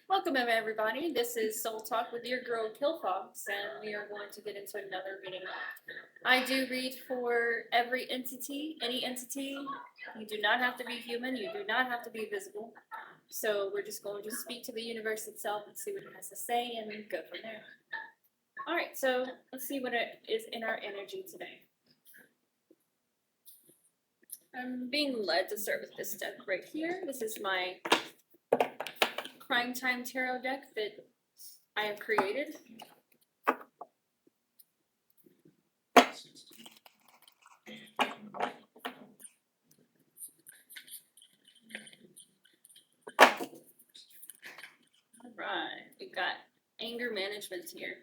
Welcome everybody. This is Soul Talk with your girl Kilfox, and we are going to get into another reading. I do read for every entity, any entity. You do not have to be human. You do not have to be visible. So we're just going to speak to the universe itself and see what it has to say, and go from there. All right. So let's see what it is in our energy today. I'm being led to start with this deck right here. This is my Crime Time Tarot deck that I have created. Alright, we got anger management here.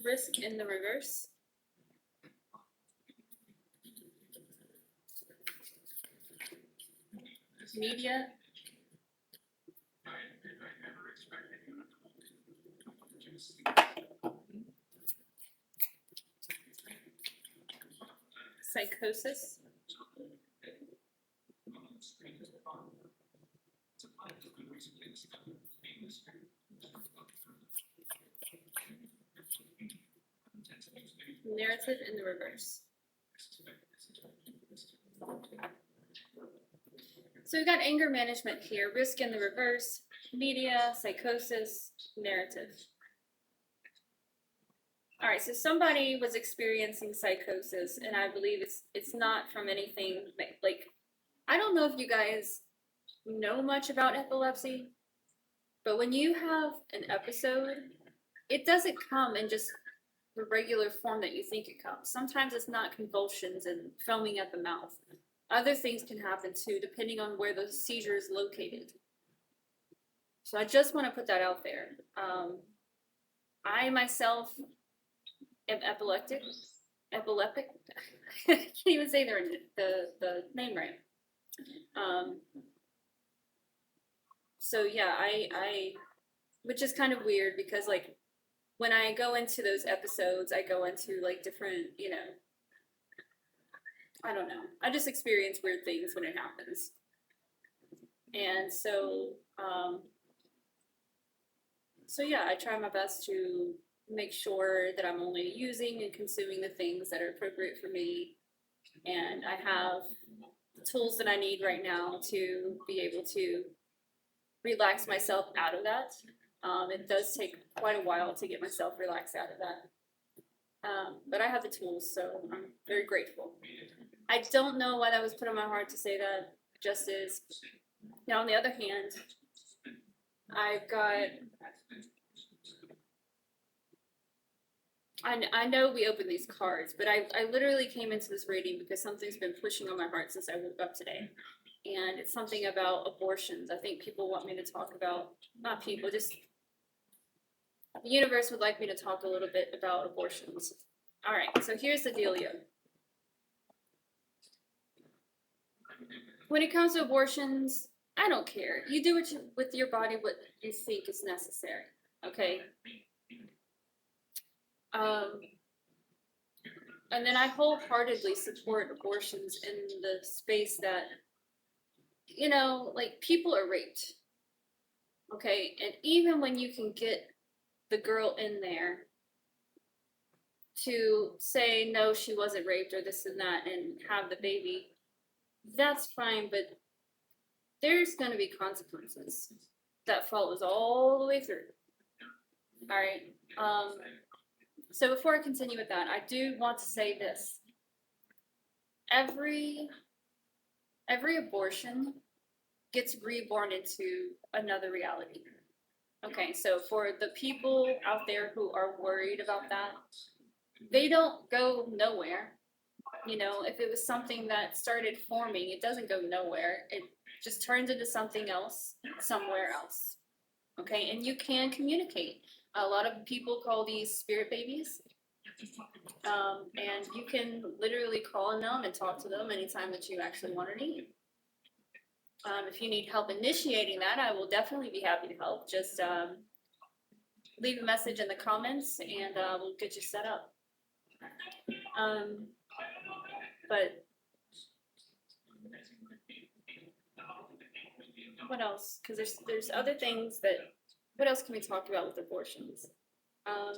Risk in the reverse. Media. Psychosis. Narrative in the reverse. So we've got anger management here, risk in the reverse, media, psychosis, narrative. All right, so somebody was experiencing psychosis, and I believe it's not from anything like I don't know if you guys know much about epilepsy, but when you have an episode, it doesn't come in just the regular form that you think it comes. Sometimes it's not convulsions and foaming at the mouth. Other things can happen too, depending on where the seizure is located. So I just want to put that out there. I myself am epileptic. I can't even say the name right. So yeah, I which is kind of weird because like when I go into those episodes, I go into like different, I don't know. I just experience weird things when it happens. And so yeah, I try my best to make sure that I'm only using and consuming the things that are appropriate for me. And I have the tools that I need right now to be able to relax myself out of that. It does take quite a while to get myself relaxed out of that. But I have the tools, so I'm very grateful. I don't know why that was put on my heart to say that. Just is. Now, on the other hand, I've got. I know we opened these cards, but I literally came into this reading because something's been pushing on my heart since I woke up today. And it's something about abortions. I think people want me to talk about, not people, just the universe would like me to talk a little bit about abortions. All right, so here's the dealio. When it comes to abortions, I don't care. You do with your body what you think is necessary, okay? And then I wholeheartedly support abortions in the space that, like people are raped, okay? And even when you can get the girl in there to say, no, she wasn't raped or this and that and have the baby, that's fine, but there's going to be consequences that follows all the way through. All right. So before I continue with that, I do want to say this. Every abortion gets reborn into another reality. Okay, so for the people out there who are worried about that, they don't go nowhere. If it was something that started forming, it doesn't go nowhere. It just turns into something else somewhere else. Okay, and you can communicate. A lot of people call these spirit babies. And you can literally call on them and talk to them anytime that you actually want or need. If you need help initiating that, I will definitely be happy to help. Just leave a message in the comments and we'll get you set up. But what else? Because there's other things that. What else can we talk about with abortions? Um,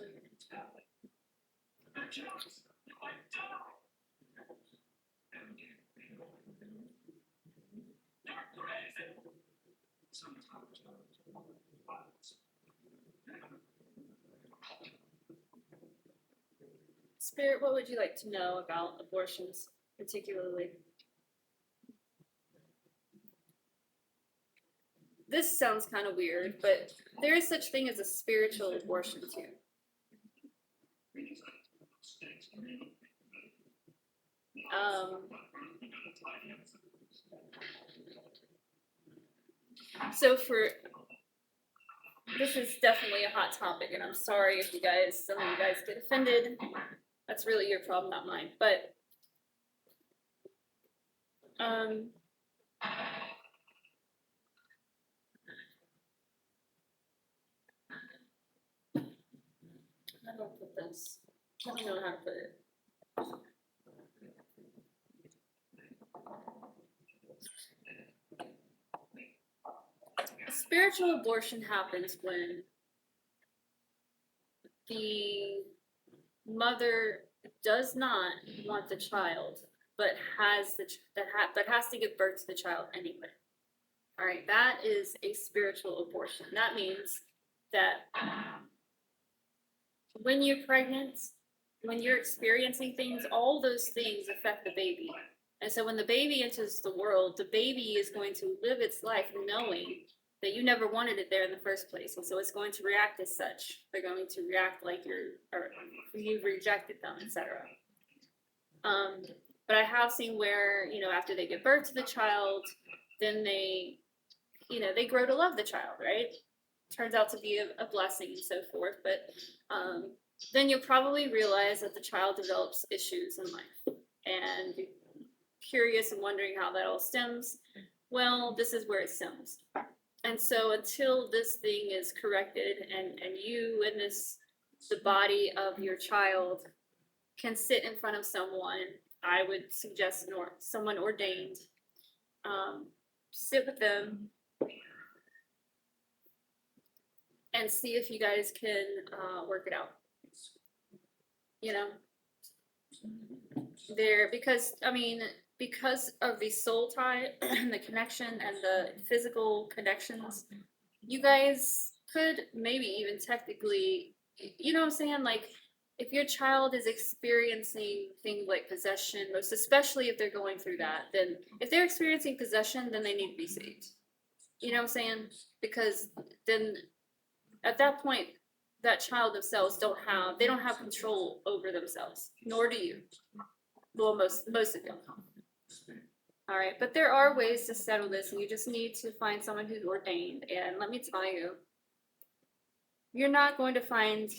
Spirit, what would you like to know about abortions, particularly? This sounds kind of weird, but there is such thing as a spiritual abortion too. Um, so for this is definitely a hot topic, and I'm sorry if some of you guys get offended. That's really your problem, not mine. But how do I put this? I don't know how to put it. A spiritual abortion happens when the mother does not want the child, but has to give birth to the child anyway. All right, that is a spiritual abortion. That means that when you're pregnant, when you're experiencing things, all those things affect the baby. And so when the baby enters the world, the baby is going to live its life knowing that you never wanted it there in the first place. And so it's going to react as such. They're going to react like you've rejected them, etc. But I have seen where, after they give birth to the child, then they grow to love the child, right? Turns out to be a blessing and so forth. But then you'll probably realize that the child develops issues in life. And you're curious and wondering how that all stems. Well, this is where it stems. And so until this thing is corrected and you and the body of your child can sit in front of someone, I would suggest someone ordained, sit with them and see if you guys can work it out. Because of the soul tie and the connection and the physical connections, you guys could maybe even technically, you know what I'm saying? Like, if your child is experiencing things like possession, most especially if they're going through that, then if they're experiencing possession, then they need to be saved. You know what I'm saying? Because then at that point, that child themselves don't have control over themselves, nor do you. Well, most of them. All right, but there are ways to settle this, and you just need to find someone who's ordained. And let me tell you, you're not going to find.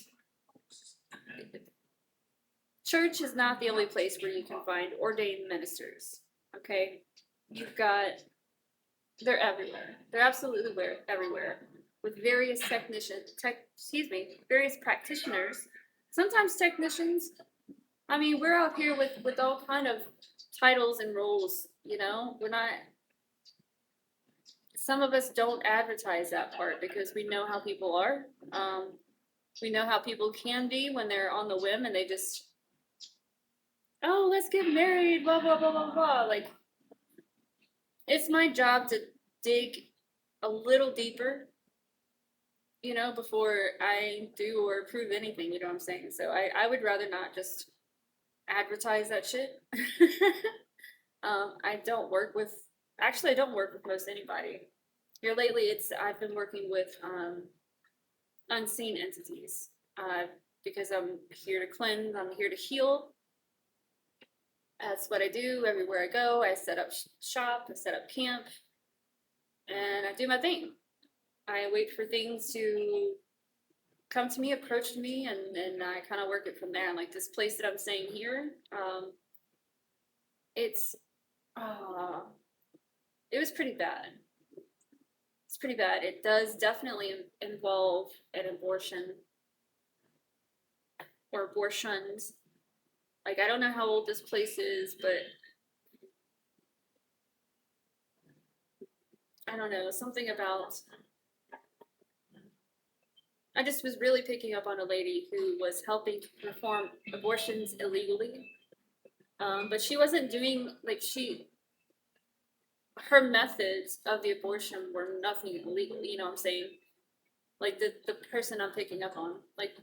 Church is not the only place where you can find ordained ministers. Okay, they're everywhere. They're absolutely everywhere with various various practitioners. Sometimes technicians. I mean, we're out here with all kind of titles and roles. We're not. Some of us don't advertise that part because we know how people are. We know how people can be when they're on the whim and they just, oh, let's get married, blah blah blah blah blah. Like, it's my job to dig a little deeper, before I do or approve anything. You know what I'm saying? So I would rather not just advertise that shit. I don't work with most anybody. Here lately, I've been working with unseen entities because I'm here to cleanse. I'm here to heal. That's what I do everywhere I go. I set up shop. I set up camp, and I do my thing. I wait for things to come to me, approach me, and I kind of work it from there. And like this place that I'm staying here, it was pretty bad. It's pretty bad. It does definitely involve an abortion or abortions. Like, I don't know how old this place is, but I don't know, something about, I just was really picking up on a lady who was helping to perform abortions illegally. But she wasn't doing, like, her methods of the abortion were nothing illegal, you know what I'm saying? Like, the person I'm picking up on, like,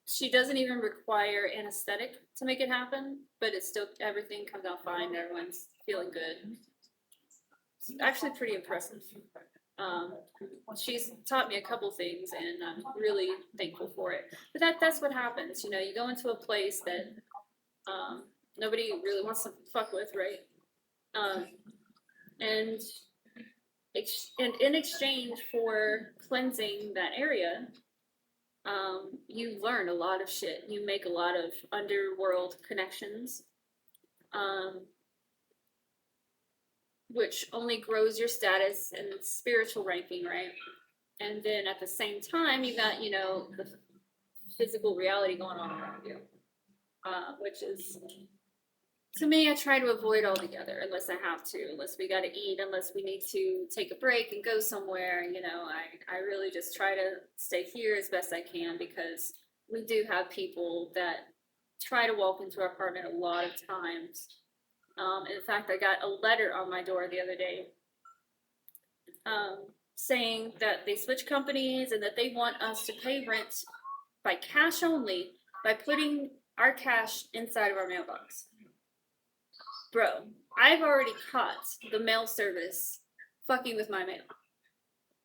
she doesn't even require anesthetic to make it happen, but it's still, everything comes out fine, everyone's feeling good. It's actually pretty impressive. Um, she's taught me a couple things, and I'm really thankful for it. But that's what happens, you know. You go into a place that nobody really wants to fuck with, right? Um, and and in exchange for cleansing that area, you learn a lot of shit. You make a lot of underworld connections. Um, which only grows your status and spiritual ranking, right? And then at the same time, you got, you know, the physical reality going on around you, which is, to me, I try to avoid altogether unless I have to, unless we got to eat, unless we need to take a break and go somewhere. You know, I really just try to stay here as best I can, because we do have people that try to walk into our apartment a lot of times. In fact, I got a letter on my door the other day saying that they switched companies and that they want us to pay rent by cash only by putting our cash inside of our mailbox. Bro, I've already caught the mail service fucking with my mail.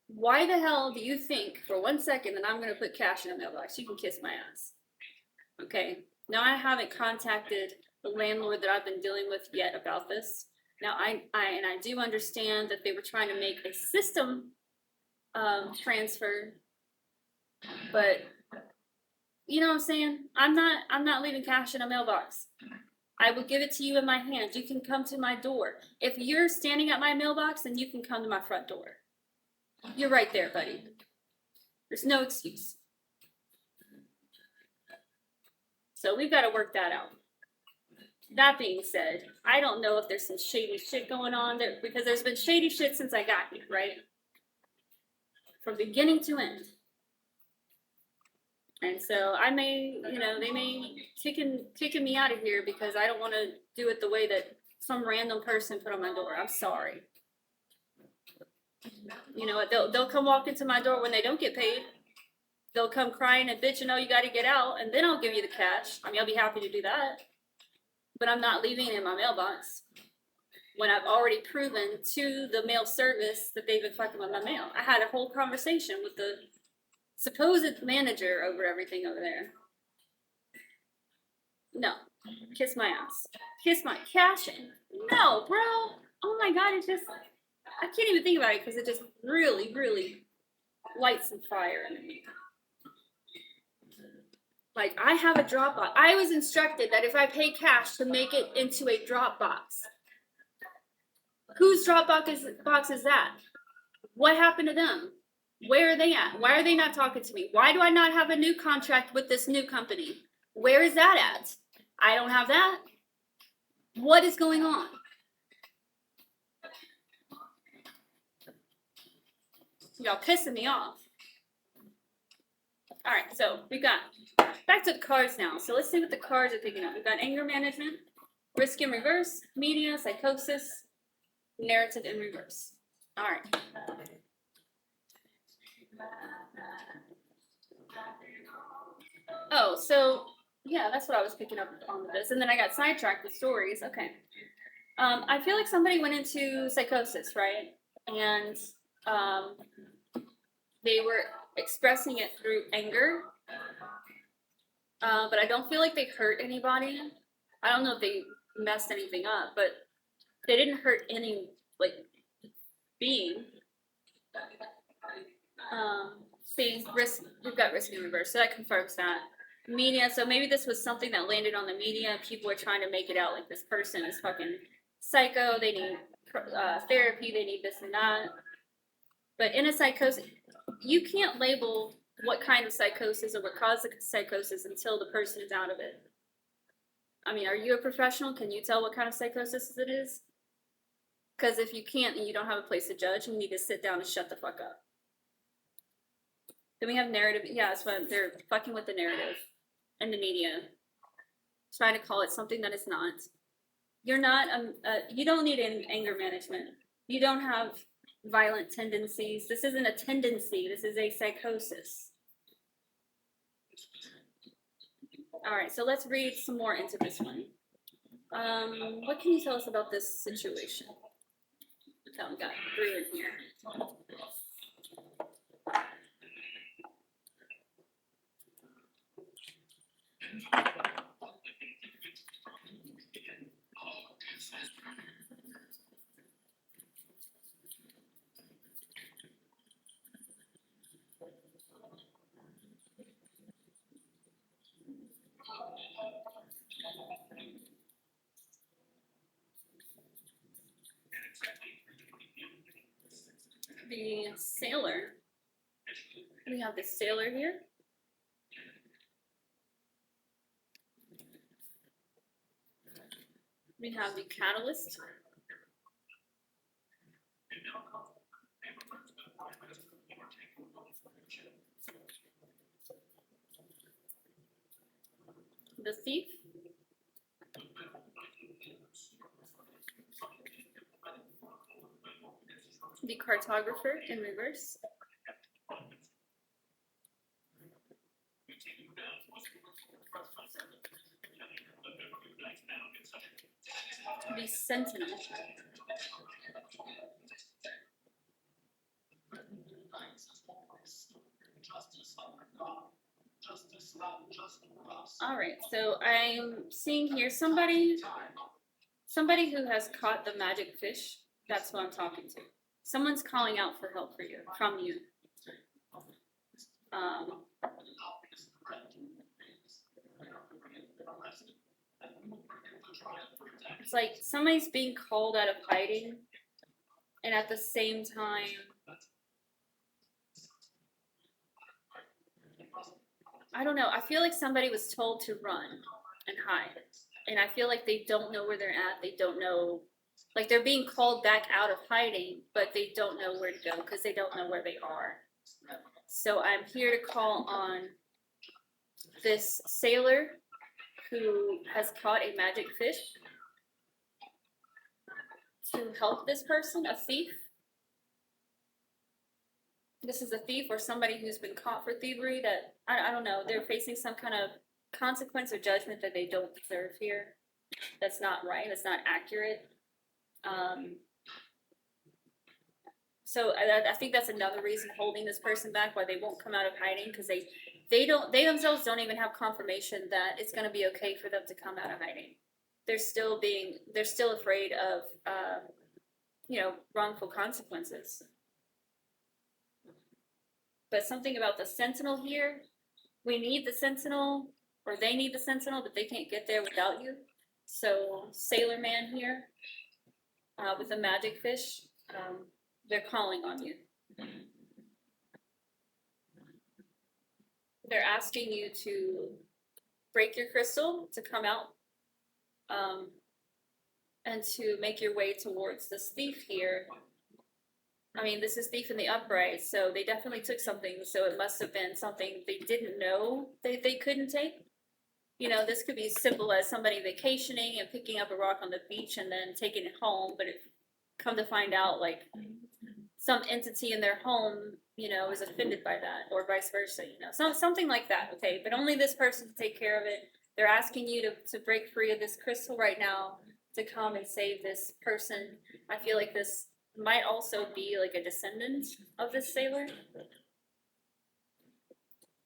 Why the hell do you think for 1 second that I'm going to put cash in a mailbox? You can kiss my ass. Okay, now I haven't contacted the landlord that I've been dealing with yet about this. Now I do understand that they were trying to make a system transfer, but you know what I'm saying? I'm not leaving cash in a mailbox. I will give it to you in my hand. You can come to my door. If you're standing at my mailbox, then you can come to my front door. You're right there, buddy. There's no excuse. So we've got to work that out. That being said, I don't know if there's some shady shit going on there, because there's been shady shit since I got here, right? From beginning to end. And so I may, you know, they may kicking me out of here because I don't want to do it the way that some random person put on my door. I'm sorry. You know what? They'll come walk into my door when they don't get paid. They'll come crying and bitching, "Oh, you got to get out," and then I'll give you the cash. I mean, I'll be happy to do that, but I'm not leaving it in my mailbox when I've already proven to the mail service that they've been fucking with my mail. I had a whole conversation with the supposed manager over everything over there. No. Kiss my ass. Kiss my cash in. No, bro. Oh my god, it's just, I can't even think about it because it just really, really lights some fire in me. Like, I have a Dropbox. I was instructed that if I pay cash to make it into a Dropbox. Whose Dropbox is that? What happened to them? Where are they at? Why are they not talking to me? Why do I not have a new contract with this new company? Where is that at? I don't have that. What is going on? Y'all pissing me off. All right, so we got back to the cards now. So let's see what the cards are picking up. We've got anger management, risk in reverse, media, psychosis, narrative in reverse. All right. Oh, so yeah, that's what I was picking up on this, and then I got sidetracked with stories. Okay. I feel like somebody went into psychosis, right? And they were expressing it through anger, but I don't feel like they hurt anybody. I don't know if they messed anything up, but they didn't hurt any, like, being. See, risk, we've got risk in reverse, so that confirms that. Media, so maybe this was something that landed on the media. People are trying to make it out like this person is fucking psycho, they need therapy, they need this and that. But in a psychosis, you can't label what kind of psychosis or what caused the psychosis until the person is out of it. I mean, are you a professional? Can you tell what kind of psychosis it is? Because if you can't and you don't have a place to judge, you need to sit down and shut the fuck up. Then we have narrative. Yeah, that's what they're fucking with the narrative and the media, trying to call it something that it's not. You're not. You don't need anger management. You don't have violent tendencies. This isn't a tendency. This is a psychosis. All right, so let's read some more into this one. What can you tell us about this situation? Oh, we got through in here. The sailor. We have the sailor here. We have the catalyst. The thief. The cartographer in reverse. The sentinel. All right, so I'm seeing here somebody who has caught the magic fish. That's who I'm talking to. Someone's calling out for help from you. It's like somebody's being called out of hiding, and at the same time, I don't know. I feel like somebody was told to run and hide, and I feel like they don't know where they're at. They don't know, like they're being called back out of hiding, but they don't know where to go because they don't know where they are. So I'm here to call on this sailor who has caught a magic fish to help this person, a thief. This is a thief or somebody who's been caught for thievery that, I don't know, they're facing some kind of consequence or judgment that they don't deserve here. That's not right, that's not accurate. So I think that's another reason holding this person back, why they won't come out of hiding, because they themselves don't even have confirmation that it's going to be okay for them to come out of hiding. They're still afraid of, wrongful consequences. But something about the sentinel here, we need the sentinel, or they need the sentinel, but they can't get there without you. So Sailor Man here, with the magic fish, they're calling on you. They're asking you to break your crystal, to come out, and to make your way towards this thief here. I mean, this is thief in the upright, so they definitely took something, so it must have been something they didn't know they couldn't take. You know, this could be simple as somebody vacationing and picking up a rock on the beach and then taking it home, but come to find out, like, some entity in their home, is offended by that, or vice versa, something like that, okay? But only this person can take care of it. They're asking you to break free of this crystal right now, to come and save this person. I feel like this might also be like a descendant of this sailor.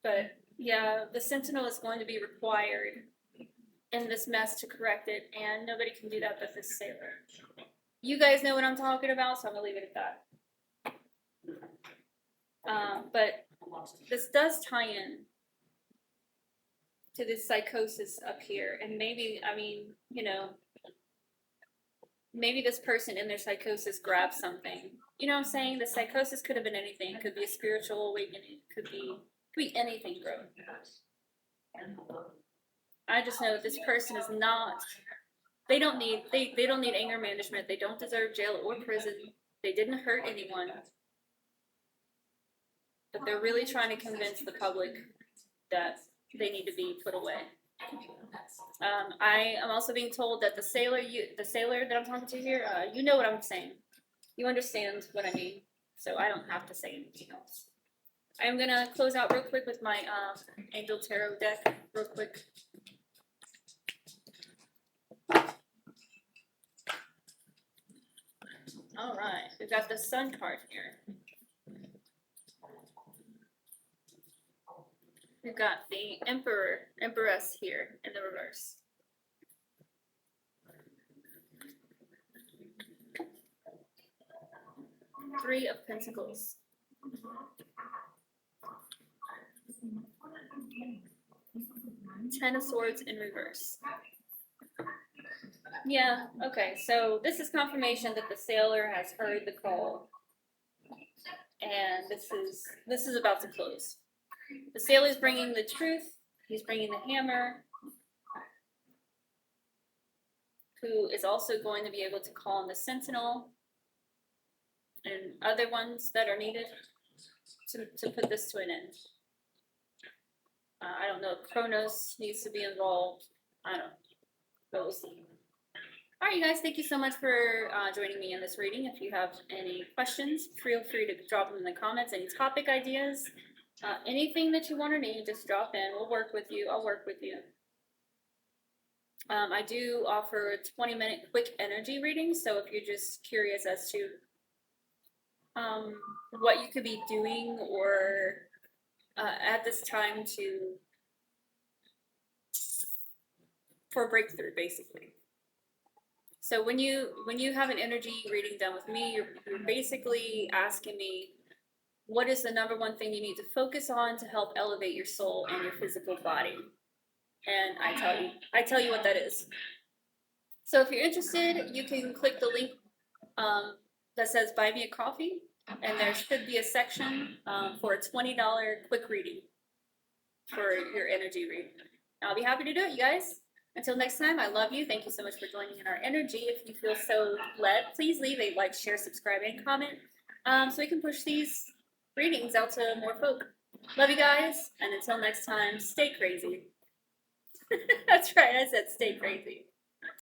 But yeah, the sentinel is going to be required in this mess to correct it, and nobody can do that but this sailor. You guys know what I'm talking about, so I'm gonna leave it at that. But this does tie in to this psychosis up here, and maybe, maybe this person in their psychosis grabbed something. You know what I'm saying? The psychosis could have been anything. It could be a spiritual awakening. It could be anything, bro. I just know this person is not. They don't need they don't need anger management. They don't deserve jail or prison. They didn't hurt anyone. But they're really trying to convince the public that they need to be put away. I am also being told that the sailor that I'm talking to here, you know what I'm saying. You understand what I mean, so I don't have to say anything else. I'm gonna close out real quick with my Angel Tarot deck, real quick. All right, we've got the Sun card here. We've got the Empress here in the reverse. Three of Pentacles. Ten of Swords in reverse. Yeah, okay, so this is confirmation that the sailor has heard the call. And this is about to close. The sailor's bringing the truth. He's bringing the hammer. Who is also going to be able to call on the sentinel and other ones that are needed to put this to an end. I don't know if Kronos needs to be involved. I don't know. But we'll see. All right, you guys, thank you so much for joining me in this reading. If you have any questions, feel free to drop them in the comments. Any topic ideas, anything that you want or need, just drop in. We'll work with you. I'll work with you. I do offer 20-minute quick energy readings, so if you're just curious as to what you could be doing or at this time for a breakthrough, basically. So when you have an energy reading done with me, you're basically asking me, what is the number one thing you need to focus on to help elevate your soul and your physical body? And I tell you what that is. So if you're interested, you can click the link that says buy me a coffee, and there should be a section for a $20 quick reading for your energy reading. I'll be happy to do it, you guys. Until next time, I love you. Thank you so much for joining in our energy. If you feel so led, please leave a like, share, subscribe, and comment so we can push these readings out to more folk. Love you guys, and until next time, stay crazy. That's right, I said stay crazy.